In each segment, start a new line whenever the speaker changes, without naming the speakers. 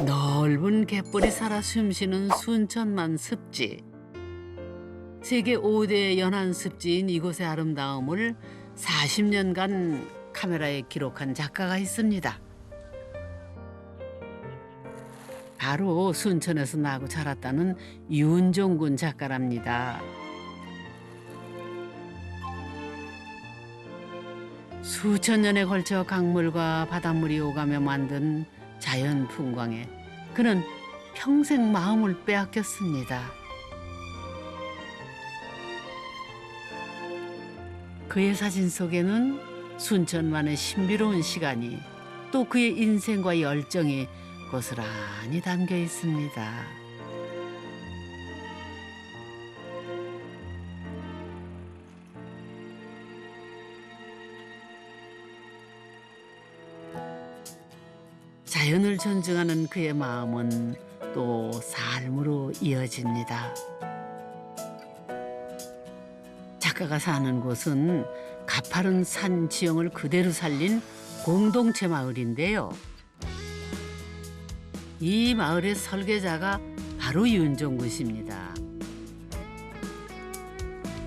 넓은 갯벌이 살아 숨쉬는 순천만 습지. 세계 5대 연안 습지인 이곳의 아름다움을 40년간 카메라에 기록한 작가가 있습니다. 바로 순천에서 나고 자랐다는 윤종군 작가랍니다. 수천 년에 걸쳐 강물과 바닷물이 오가며 만든 자연 풍광에 그는 평생 마음을 빼앗겼습니다. 그의 사진 속에는 순천만의 신비로운 시간이 또 그의 인생과 열정이 고스란히 담겨 있습니다. 자연을 존중하는 그의 마음은 또 삶으로 이어집니다. 작가가 사는 곳은 가파른 산 지형을 그대로 살린 공동체 마을인데요. 이 마을의 설계자가 바로 윤종군 씨입니다.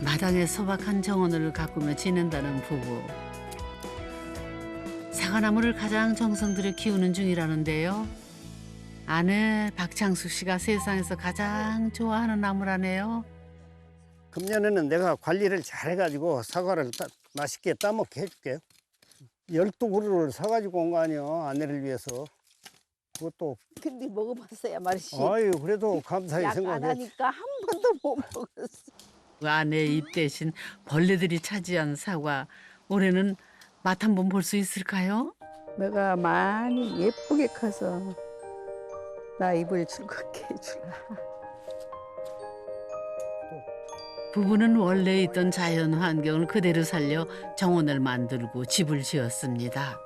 마당에 소박한 정원을 가꾸며 지낸다는 부부. 사과나무를 가장 정성 들여 키우는 중이라는데요. 아내 박창숙 씨가 세상에서 가장 좋아하는 나무라네요.
금년에는 내가 관리를 잘해가지고 사과를 맛있게 따먹게 해줄게요. 12그루를 사가지고 온 거 아니에요, 아내를 위해서. 그것도.
근데 먹어봤어야 말이지.
아유, 그래도 감사히
약 안
생각해.
하니까 한 번도 못 먹었어.
그 아내 입 대신 벌레들이 차지한 사과. 올해는 맛 한번 볼 수 있을까요?
너가 많이 예쁘게 커서 나 입을 즐겁게 해주라.
부부는 원래 있던 자연 환경을 그대로 살려 정원을 만들고 집을 지었습니다.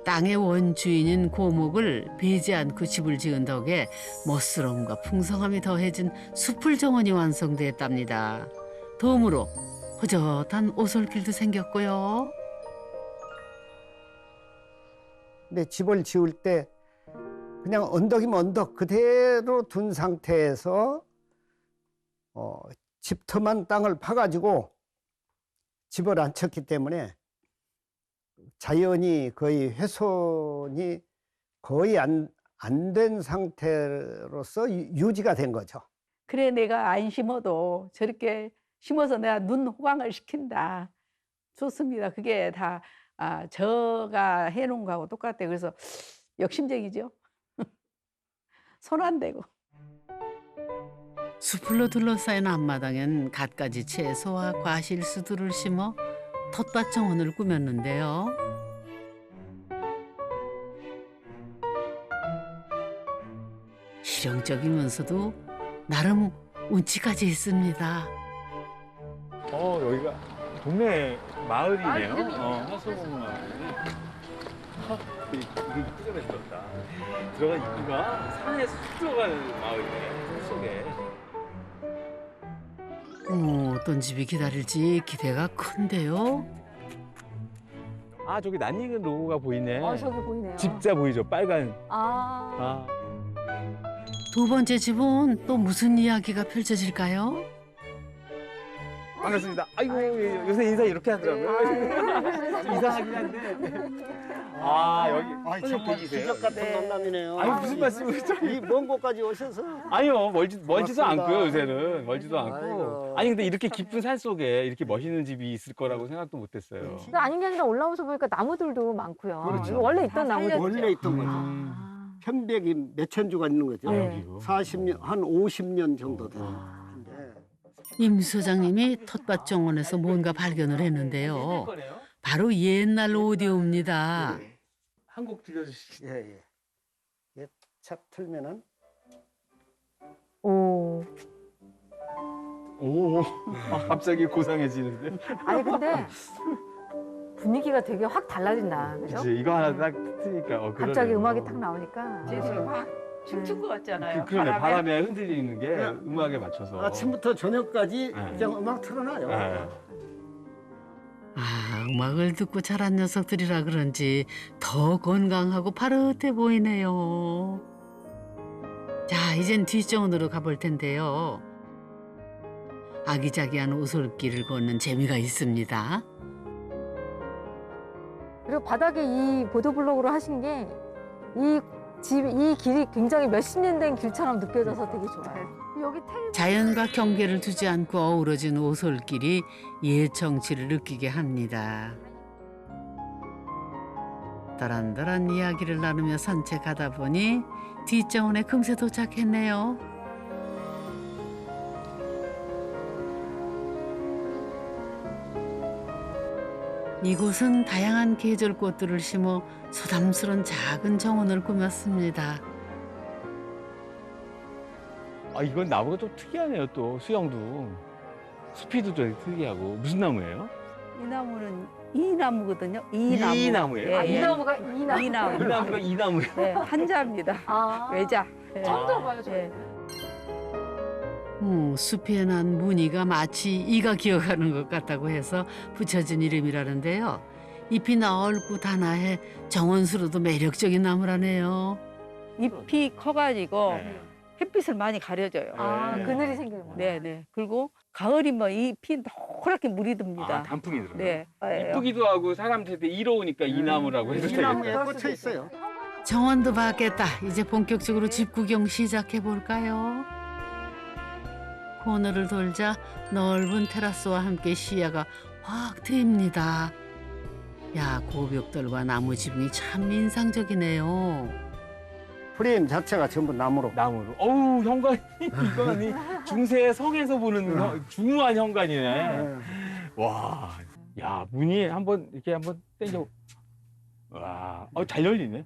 땅의 원주인인 고목을 베지 않고 집을 지은 덕에 멋스러움과 풍성함이 더해진 숲풀 정원이 완성됐답니다. 덤으로 허젓한 오솔길도 생겼고요.
근데 집을 지을 때 그냥 언덕이면 언덕 그대로 둔 상태에서 집터만 땅을 파가지고 집을 안 쳤기 때문에 자연이 거의 훼손이 거의 안 된 상태로서 유지가 된 거죠.
그래 내가 안 심어도 저렇게 심어서 내가 눈 호강을 시킨다. 좋습니다. 그게 다 저가 해놓은 거하고 똑같아요. 그래서 욕심쟁이죠. 손 안 대고.
숲으로 둘러싸인 앞마당엔 갖가지 채소와 과실수들을 심어 텃밭 정원을 꾸몄는데요. 실용적이면서도 나름 운치까지 있습니다.
여기가 동네 마을이네요. 하소공 마을. 이게 이쁘게 들었다. 들어가 입구가 산에 쑥 들어가는 마을이네. 숲 속에.
어떤 집이 기다릴지 기대가 큰데요.
저기 낯익은 로고가 보이네.
저기 보이네요.
집자 보이죠? 빨간.
아.
두 번째 집은 또 무슨 이야기가 펼쳐질까요?
반갑습니다. 아이고, 요새 인사 이렇게 하더라고요. 좀 이상하긴 한데. 여기
정말
댁이세요?
기적 같은 만남이네요.
아니, 무슨 말씀이죠?
이 먼 곳까지 오셔서.
아니요, 멀지도
고맙습니다.
않고요, 요새는. 멀지도 않고.
아이고.
아니, 근데 이렇게 깊은 산 속에 이렇게 멋있는 집이 있을 거라고 생각도 못 했어요.
근데 아닌 게 아니라 올라오면서 보니까 나무들도 많고요.
그렇죠.
이거 원래 있던 나무들.
원래 있던 거죠.
아.
편백이 몇천 주가 있는 거죠.
네.
40년, 한 50년 정도 되는 건데.
임 소장님이 텃밭 정원에서 뭔가 발견을 했는데요. 바로 옛날 오디오입니다.
한 곡 들려주시죠.
예. 착 틀면은.
오.
오, 갑자기 고상해지는데.
아니 근데 분위기가 되게 확 달라진다. 그죠?
그치, 이거 하나 딱 트니까.
갑자기 음악이 딱 나오니까.
재수가 막 춤춘 것 같잖아요.
그러네, 바람에 흔들리는 게
그냥
음악에 맞춰서.
아침부터 저녁까지
네.
그냥 음악 틀어놔요.
네.
음악을 듣고 자란 녀석들이라 그런지 더 건강하고 파릇해 보이네요. 자, 이젠 뒷정원으로 가볼 텐데요. 아기자기한 오솔길을 걷는 재미가 있습니다.
그리고 바닥에 이 보도블록으로 하신 게 이 길이 굉장히 몇십 년 된 길처럼 느껴져서 되게 좋아요. 여기 테이블
자연과 경계를 두지 않고 어우러진 오솔길이 옛 정취를 느끼게 합니다. 다란다란 이야기를 나누며 산책하다 보니 뒷정원에 금세 도착했네요. 이곳은 다양한 계절꽃들을 심어 소담스런 작은 정원을 꾸몄습니다.
아, 이건 나무가 좀 특이하네요, 또. 수영도. 숲이도 좀 특이하고. 무슨 나무예요?
이 나무는 이나무거든요. 이나무.
이나무예요?
아, 이
예.
나무가 이 나무.
이 나무.
이 나무가 이 나무예요?
네, 한자입니다.
아.
외자. 예.
처음 들어봐요, 저.
예.
숲에 난 무늬가 마치 이가 기어가는 것 같다고 해서 붙여진 이름이라는데요. 잎이 넓고 단아해 정원수로도 매력적인 나무라네요.
잎이 커가지고
네.
햇빛을 많이 가려줘요.
아,
네.
그늘이 생기는구나.
네네. 그리고 가을이면 잎이 노랗게 물이 듭니다.
아, 단풍이 들어요.
네.
이쁘기도 하고 사람한테 이로우니까 이 나무라고 해도
이
되겠다.
나무에 꽂혀 있어요.
정원도 봤겠다. 이제 본격적으로 집 구경 시작해 볼까요? 코너를 돌자 넓은 테라스와 함께 시야가 확 트입니다. 야, 고벽돌과 나무 지붕이 참 인상적이네요.
프레임 자체가 전부 나무로.
나무로. 어우, 현관이, 이거는 중세 성에서 보는 중후한 현관이네. 와, 야, 문이 한번 땡겨. 와, 잘 열리네.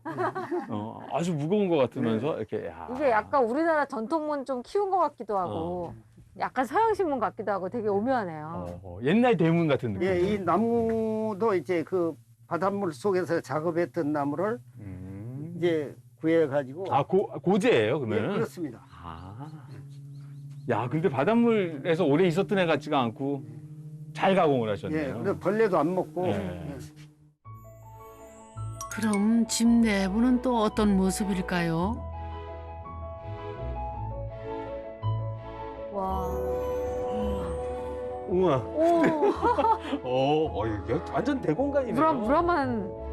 아주 무거운 것 같으면서 이렇게. 야.
이게 약간 우리나라 전통문 좀 키운 것 같기도 하고 약간 서양식 문 같기도 하고 되게 오묘하네요.
옛날 대문 같은 느낌.
예, 이 나무도 이제 그 바닷물 속에서 작업했던 나무를 이제 구해가지고.
고제예요,
예,
그러면?
그렇습니다.
야, 근데 바닷물에서 오래 있었던 애 같지가 않고 잘 가공을 하셨네요.
예, 근데 벌레도 안 먹고.
네.
예.
그럼 집 내부는 또 어떤 모습일까요?
와.
우와.
오.
이게 완전 대공간이네요.
무람한.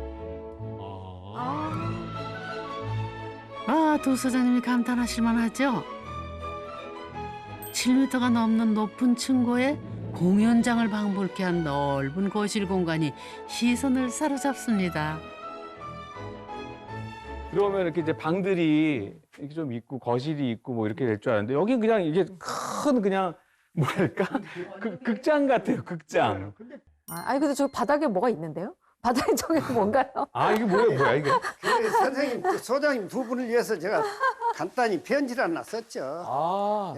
도서장님이 감탄하실 만하죠? 7m가 넘는 높은 층고에 공연장을 방불케 한 넓은 거실 공간이 시선을 사로잡습니다.
그러면 이렇게 이제 방들이 이렇게 좀 있고 거실이 있고 뭐 이렇게 될 줄 알았는데 여긴 그냥 이게 큰 그냥 뭐랄까 극장 같아요, 극장.
아니 근데 저 바닥에 뭐가 있는데요? 바닥에 저게 뭔가요?
이게 뭐야 이게?
그 선생님, 소장님 두 분을 위해서 제가 간단히 편지를 하나 썼죠.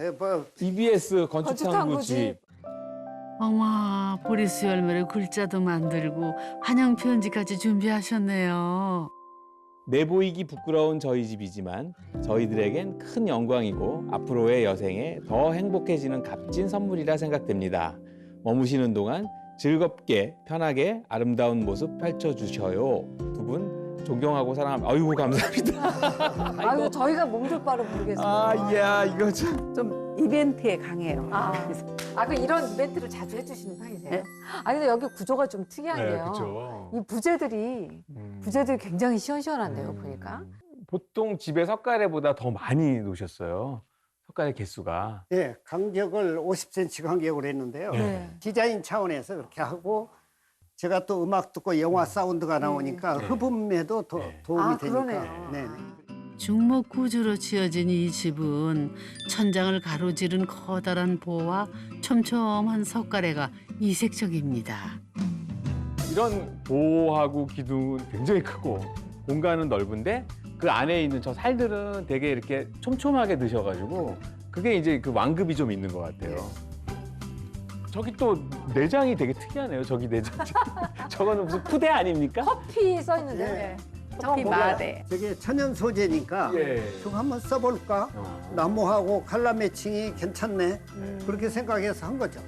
예, 뭐
EBS 건축탐구 집.
어머, 보리수 열매로 글자도 만들고 환영 편지까지 준비하셨네요.
내보이기 부끄러운 저희 집이지만 저희들에겐 큰 영광이고 앞으로의 여생에 더 행복해지는 값진 선물이라 생각됩니다. 머무시는 동안 즐겁게 편하게 아름다운 모습 펼쳐주셔요. 두 분 존경하고 사랑합니다. 아이고 감사합니다.
아이고 저희가 몸둘 바를 모르겠어요.
야 이거 참.
좀 이벤트에 강해요.
그 이런 이벤트를 자주 해주시는 편이세요?
네.
아니 근데 여기 구조가 좀 특이한 게요.
그렇죠.
이 부재들이 굉장히 시원시원한데요, 보니까.
보통 집에 석가래보다 더 많이 놓으셨어요. 석가래 개수가.
예, 간격을 50cm 간격으로 했는데요.
네.
디자인 차원에서 그렇게 하고 제가 또 음악 듣고 영화 사운드가 나오니까
네.
흡음에도 더
네.
도움이 되니까.
그러네요.
네.
중목 구조로 지어진 이 집은 천장을 가로지른 커다란 보와 촘촘한 석가래가 이색적입니다.
이런 보호하고 기둥은 굉장히 크고 공간은 넓은데 그 안에 있는 저 살들은 되게 이렇게 촘촘하게 드셔가지고 그게 이제 그 완급이 좀 있는 것 같아요. 저기 또 내장이 되게 특이하네요. 저기 내장. 저거는 무슨 푸대 아닙니까?
커피 써 있는데.
예.
커피 마대.
저게 천연 소재니까
예.
저거 한번 써볼까? 나무하고 칼라 매칭이 괜찮네. 그렇게 생각해서 한 거죠.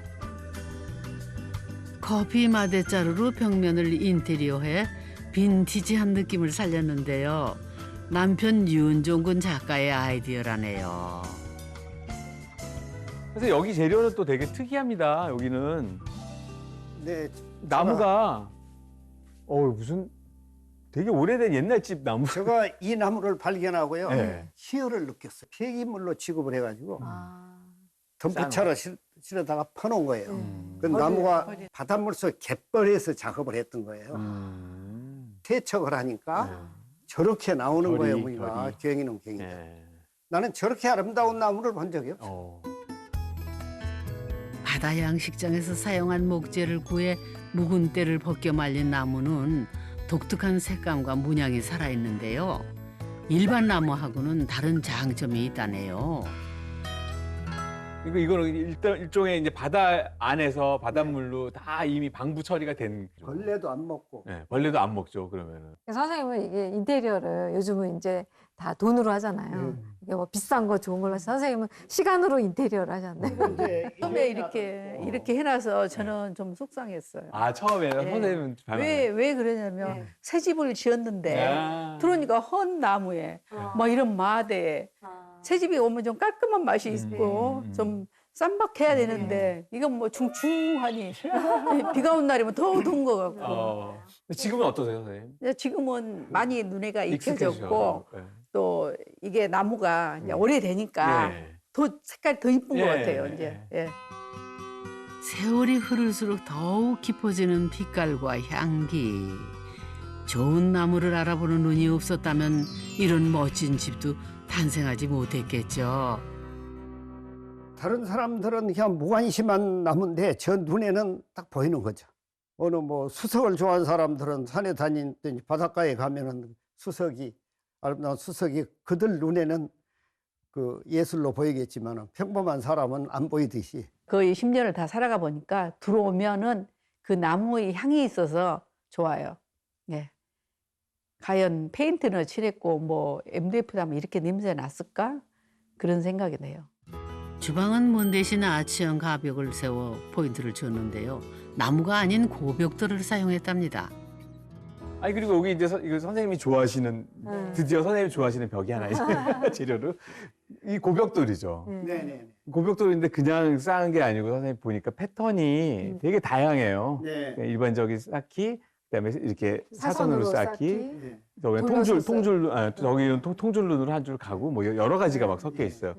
커피 마대자루로 벽면을 인테리어해 빈티지한 느낌을 살렸는데요. 남편 윤종근 작가의 아이디어라네요.
그래서 여기 재료는 또 되게 특이합니다. 여기는
네,
나무가 무슨 되게 오래된 옛날 집 나무.
제가 이 나무를 발견하고요.
네.
희열을 느꼈어요. 폐기물로 취급을 해가지고
아.
덤프차로 실어다가 퍼놓은 거예요. 그
버리-
나무가
버리-
바닷물 속 갯벌에서 작업을 했던 거예요. 세척을 하니까
네.
저렇게 나오는
결이,
거예요, 무늬가.
결이.
경이는 경이.
네.
나는 저렇게 아름다운 나무를 본 적이 없어.
바다 양식장에서 사용한 목재를 구해 묵은 때를 벗겨 말린 나무는 독특한 색감과 문양이 살아있는데요. 일반 나무하고는 다른 장점이 있다네요.
그러니까 이거는 일단 일종의 이제 바다 안에서 바닷물로 다 이미 방부 처리가 된.
벌레도 안 먹고.
네, 벌레도 안 먹죠. 그러면은.
선생님은 이게 인테리어를 요즘은 이제 다 돈으로 하잖아요. 이게 뭐 비싼 거 좋은 걸로 해서 선생님은 시간으로 인테리어를 하잖아요.
이제
처음에 이렇게 해놔서 저는 좀 속상했어요.
처음에는
네.
선생님은
왜 그러냐면
네.
새 집을 지었는데
아.
들어오니까 헌 나무에 막 이런 마대에 새 집이 오면 좀 깔끔한 맛이 있고 좀 쌈박해야 되는데 이건 뭐 중충하니 비가 온 날이면 더 더운 것 같고
지금은 어떠세요, 선생님?
근데 지금은 많이 눈에가 익혀졌고
익숙해지셔서. 네.
또 이게 나무가 이제 오래되니까
예.
더 색깔이 더 이쁜 것
예.
같아요 이제. 예.
세월이 흐를수록 더욱 깊어지는 빛깔과 향기. 좋은 나무를 알아보는 눈이 없었다면 이런 멋진 집도 탄생하지 못했겠죠.
다른 사람들은 그냥 무관심한 나무인데 저 눈에는 딱 보이는 거죠. 어느 뭐 수석을 좋아하는 사람들은 산에 다니든지 바닷가에 가면은 수석이 아름다운 수석이 그들 눈에는 그 예술로 보이겠지만 평범한 사람은 안 보이듯이
거의 10년을 다 살아가 보니까 들어오면은 그 나무의 향이 있어서 좋아요. 예. 과연 페인트는 칠했고 뭐 MDF 하면 이렇게 냄새 났을까? 그런 생각이 돼요.
주방은 문 대신 아치형 가벽을 세워 포인트를 줬는데요. 나무가 아닌 고벽돌을 사용했답니다.
아니 그리고 여기 이제 이거 선생님이 좋아하시는 드디어 선생님이 좋아하시는 벽이 하나 있어요. 재료로 이 고벽돌이죠.
네네.
고벽돌인데 그냥 쌓은 게 아니고 선생님 보니까 패턴이 되게 다양해요.
네.
일반적인 쌓기, 그다음에 이렇게 사선으로 쌓기,
네.
저기
돌려서
저기는 통줄눈으로 한 줄 가고 뭐 여러 가지가 막 섞여 있어요.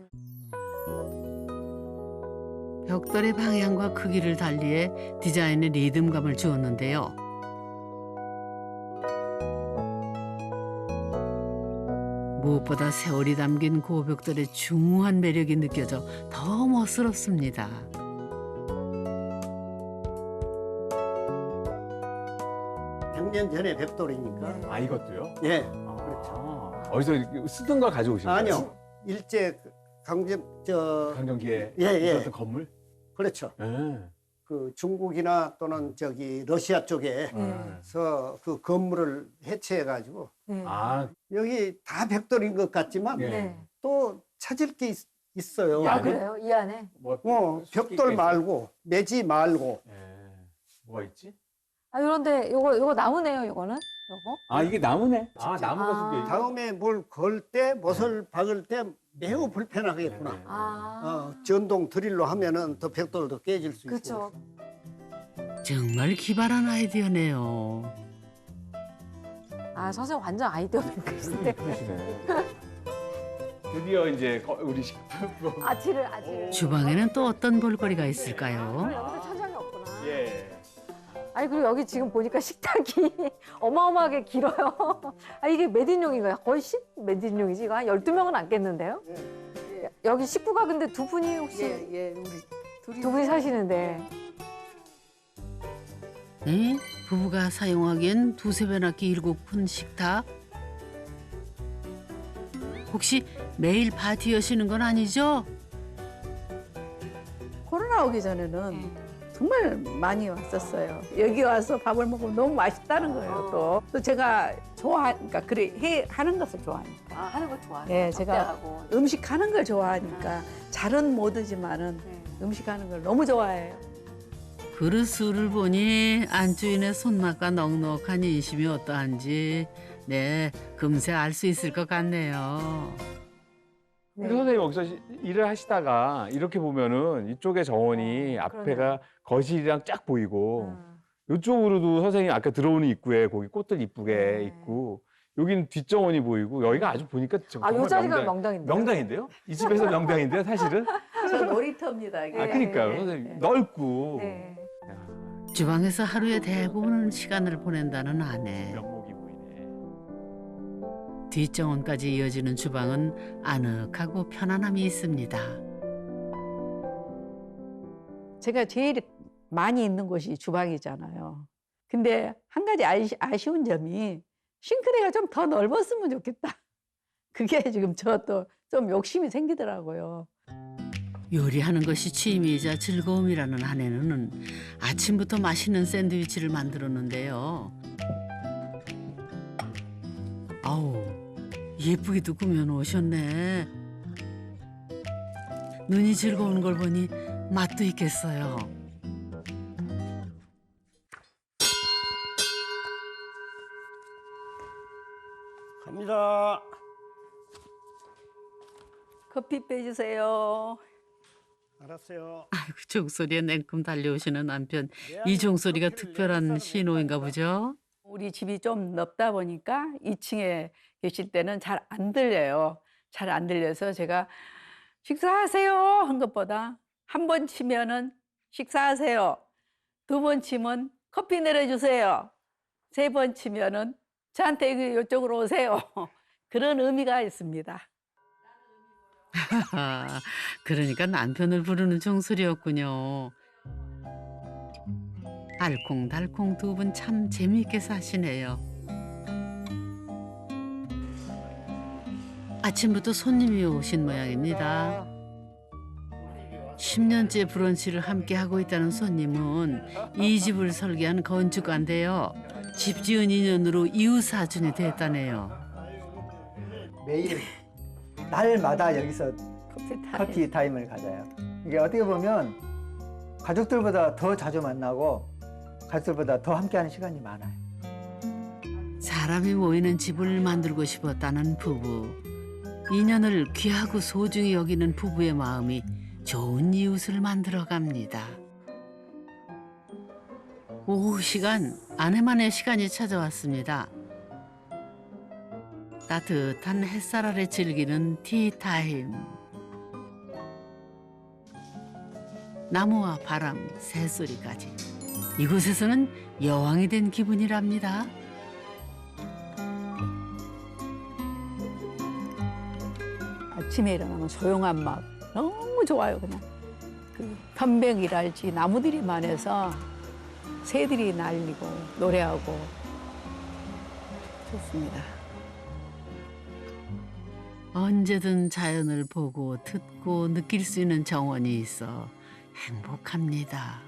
벽돌의 방향과 크기를 달리해 디자인에 리듬감을 주었는데요. 무엇보다 세월이 담긴 고벽돌의 중후한 매력이 느껴져 더 멋스럽습니다.
백년 전에 벽돌이니까.
아 이것도요?
예.
그렇죠. 어디서 이렇게 쓰던 걸 가져오신 거예요?
아니요. 일제
강점기에
예, 예.
있었던 건물?
그렇죠.
예.
그 중국이나 또는 저기 러시아 쪽에서 그 건물을 해체해 가지고
아,
여기 다 벽돌인 것 같지만
예.
네.
또 찾을 게 있어요.
이
아
안에?
그래요? 이 안에?
뭐
벽돌 말고 매지 말고
예. 뭐가 있지?
아 그런데 요거 나무네요. 요거는? 요거?
아 이게 나무네. 아 나무가
아.
숨겨 있네.
다음에 뭘 걸 때 못을 박을 때 매우 불편하겠구나.
네.
아.
전동 드릴로 하면은 더 벽돌도 깨질 수 있고.
그렇죠.
정말 기발한 아이디어네요.
아 선생님 완전 아이디어 뱅크시네.
그러시네. 드디어 이제 우리 식품
아치를.
주방에는 또 어떤 볼거리가 있을까요?
여기도 천장이 없구나.
예.
아니 그리고 여기 지금 보니까 식탁이 어마어마하게 길어요. 아 이게 몇 인용인가요? 거의 10몇 인용이지? 이거 한 12명은 앉겠는데요? 여기 식구가 근데 두 분이 혹시
우리
두 분이 사시는데
네? 부부가 사용하기엔 두세 배나 길고 큰 식탁? 혹시 매일 파티 여시는 건 아니죠?
코로나 오기 전에는 정말 많이 왔었어요. 여기 와서 밥을 먹으면 너무 맛있다는 거예요. 또 제가 좋아하니까 하는 것을 좋아하니까.
아 하는 거 좋아해요.
네, 제가
접대하고.
음식 하는 걸 좋아하니까 잘은 못 하지만은 음식 하는 걸 너무 좋아해요.
그릇수를 보니 안주인의 손맛과 넉넉한 인심이 어떠한지 네 금세 알 수 있을 것 같네요.
네.
선생님 여기서 일을 하시다가 이렇게 보면은 이쪽에 정원이 앞에가 거실이랑 쫙 보이고 이쪽으로도 선생님 아까 들어오는 입구에 거기 꽃들 이쁘게
네.
있고 여기는 뒷정원이 보이고 여기가 아주 보니까 정말
요 자리가
명당,
명당인데요?
명당인데요? 이 집에서 명당인데요, 사실은?
저 놀이터입니다. 이게.
아, 그러니까요.
네.
선생님 넓고
네.
주방에서 하루의 대부분 시간을 보낸다는 아내.
면목이 보이네.
뒷정원까지 이어지는 주방은 아늑하고 편안함이 있습니다.
제가 제일 많이 있는 곳이 주방이잖아요. 근데 한 가지 아쉬운 점이 싱크대가 좀 더 넓었으면 좋겠다. 그게 지금 저 또 좀 욕심이 생기더라고요.
요리하는 것이 취미이자 즐거움이라는 아내는 아침부터 맛있는 샌드위치를 만들었는데요. 아우, 예쁘게도 꾸며놓으셨네. 눈이 즐거운 걸 보니 맛도 있겠어요.
갑니다.
커피 빼주세요.
알았어요.
아이고, 종소리에 냉큼 달려오시는 남편. 이 종소리가 특별한 신호인가 보죠?
우리 집이 좀 넓다 보니까 2층에 계실 때는 잘 안 들려요. 잘 안 들려서 제가 식사하세요 한 것보다 한 번 치면은 식사하세요. 두 번 치면 커피 내려주세요. 세 번 치면은 저한테 이쪽으로 오세요. 그런 의미가 있습니다.
그러니까 남편을 부르는 종소리였군요. 알콩달콩 두 분 참 재미있게 사시네요. 아침부터 손님이 오신 모양입니다. 10년째 브런치를 함께 하고 있다는 손님은 이 집을 설계한 건축가인데요. 집 지은 인연으로 이웃 사촌이 됐다네요.
매일 날마다 여기서
커피 타임.
커피 타임을 가져요. 이게 어떻게 보면 가족들보다 더 자주 만나고 가족들보다 더 함께하는 시간이 많아요.
사람이 모이는 집을 만들고 싶었다는 부부. 인연을 귀하고 소중히 여기는 부부의 마음이 좋은 이웃을 만들어갑니다. 오후 시간, 아내만의 시간이 찾아왔습니다. 따뜻한 햇살 아래 즐기는 티타임. 나무와 바람, 새소리까지. 이곳에서는 여왕이 된 기분이랍니다.
아침에 일어나면 조용한 맛 너무 좋아요. 그냥 그 편백이랄지 나무들이 많아서 새들이 날리고 노래하고 좋습니다.
언제든 자연을 보고 듣고 느낄 수 있는 정원이 있어 행복합니다.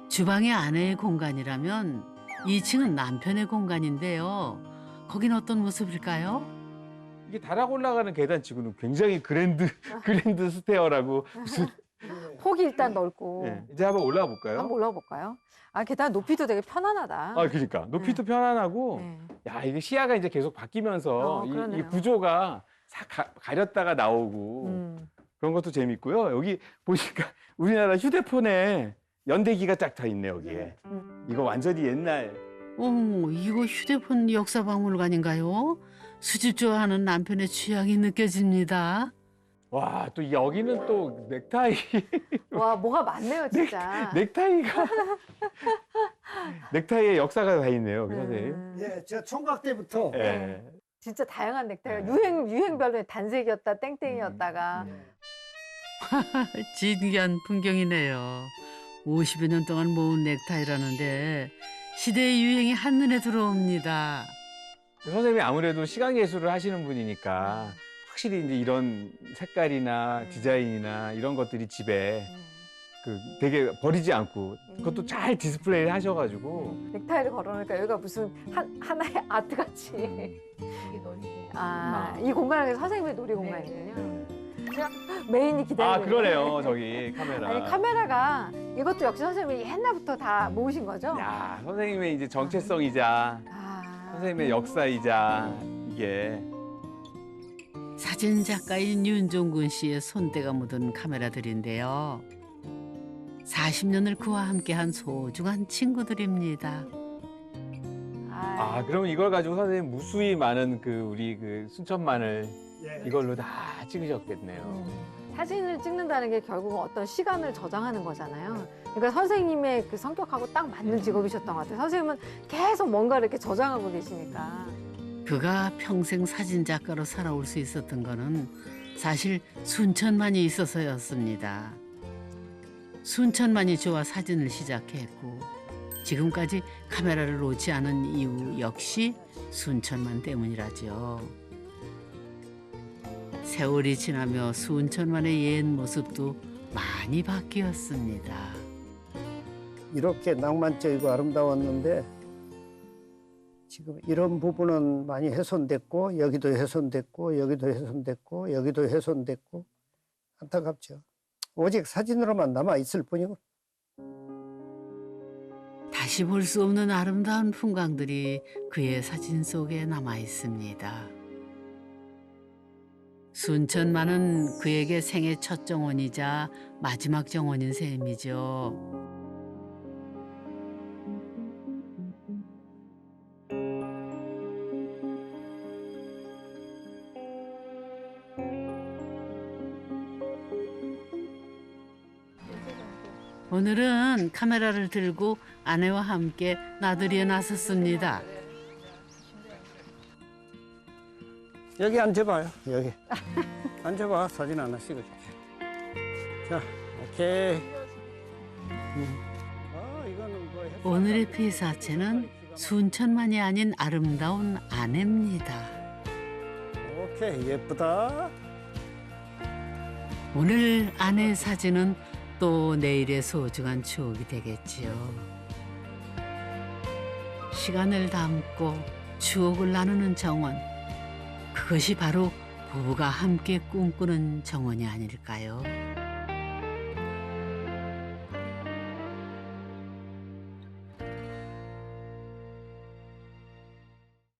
주방이 아내의 공간이라면 2층은 남편의 공간인데요. 거긴 어떤 모습일까요?
이게 다락 올라가는 계단 치고는 굉장히 그랜드 스테어라고 무슨
폭이 일단 넓고.
예, 이제 한번 올라가 볼까요?
한번 올라가 볼까요? 아, 계단 높이도 되게 편안하다.
아, 그러니까 높이도 편안하고
네.
야, 이게 시야가 이제 계속 바뀌면서 이
그러네요.
구조가 싹 가렸다가 나오고 그런 것도 재밌고요. 여기 보니까 우리나라 휴대폰에 연대기가 쫙 다 있네 여기에. 이거 완전히 옛날.
이거 휴대폰 역사박물관인가요? 수집 좋아하는 남편의 취향이 느껴집니다.
와, 또 여기는 또 넥타이
와, 뭐가 많네요, 진짜.
넥타이가 넥타이의 역사가 다 있네요, 여기 선생님.
예, 저 총각 때부터
예.
진짜 다양한 넥타이가
네.
유행별로 단색이었다, 땡땡이었다가.
진기한 풍경이네요. 50여 년 동안 모은 넥타이라는데 시대의 유행이 한눈에 들어옵니다.
선생님이 아무래도 시각 예술을 하시는 분이니까 확실히 이제 이런 색깔이나 디자인이나 이런 것들이 집에 그 되게 버리지 않고 그것도 잘 디스플레이를 하셔가지고
넥타이를 걸어놓으니까 여기가 무슨 하나의 아트같이.
이게 놀이고.
아, 이 공간은 선생님의 놀이 공간이군요. 메인이 기다리고
아
있는
그러네요 저기 카메라.
아니 카메라가 이것도 역시 선생님이 옛날부터 다 모으신 거죠?
야 선생님의 이제 정체성이자
아.
선생님의 역사이자 이게
사진 작가인 윤종근 씨의 손때가 묻은 카메라들인데요. 40년을 그와 함께한 소중한 친구들입니다.
아 그럼 이걸 가지고 선생님 무수히 많은 그 우리 그 순천만을 이걸로 다 찍으셨겠네요.
사진을 찍는다는 게 결국은 어떤 시간을 저장하는 거잖아요. 그러니까 선생님의 그 성격하고 딱 맞는 직업이셨던 것 같아요. 선생님은 계속 뭔가 이렇게 저장하고 계시니까.
그가 평생 사진 작가로 살아올 수 있었던 거는 사실 순천만이 있어서였습니다. 순천만이 좋아 사진을 시작했고 지금까지 카메라를 놓지 않은 이유 역시 순천만 때문이라죠. 세월이 지나며 순천만의 옛 모습도 많이 바뀌었습니다.
이렇게 낭만적이고 아름다웠는데 지금 이런 부분은 많이 훼손됐고 여기도 훼손됐고 여기도 훼손됐고 여기도 훼손됐고 안타깝죠. 오직 사진으로만 남아 있을 뿐이고.
다시 볼 수 없는 아름다운 풍광들이 그의 사진 속에 남아 있습니다. 순천만은 그에게 생애 첫 정원이자 마지막 정원인 셈이죠. 오늘은 카메라를 들고 아내와 함께 나들이에 나섰습니다.
여기 앉아봐요. 여기 앉아봐. 사진 하나 찍어줄게. 자, 오케이. 이거는 뭐 했어?
오늘의 피사체는 순천만이 아닌 아름다운 아내입니다.
오케이, 예쁘다.
오늘 아내의 사진은 또 내일의 소중한 추억이 되겠지요. 시간을 담고 추억을 나누는 정원. 그것이 바로 부부가 함께 꿈꾸는 정원이 아닐까요?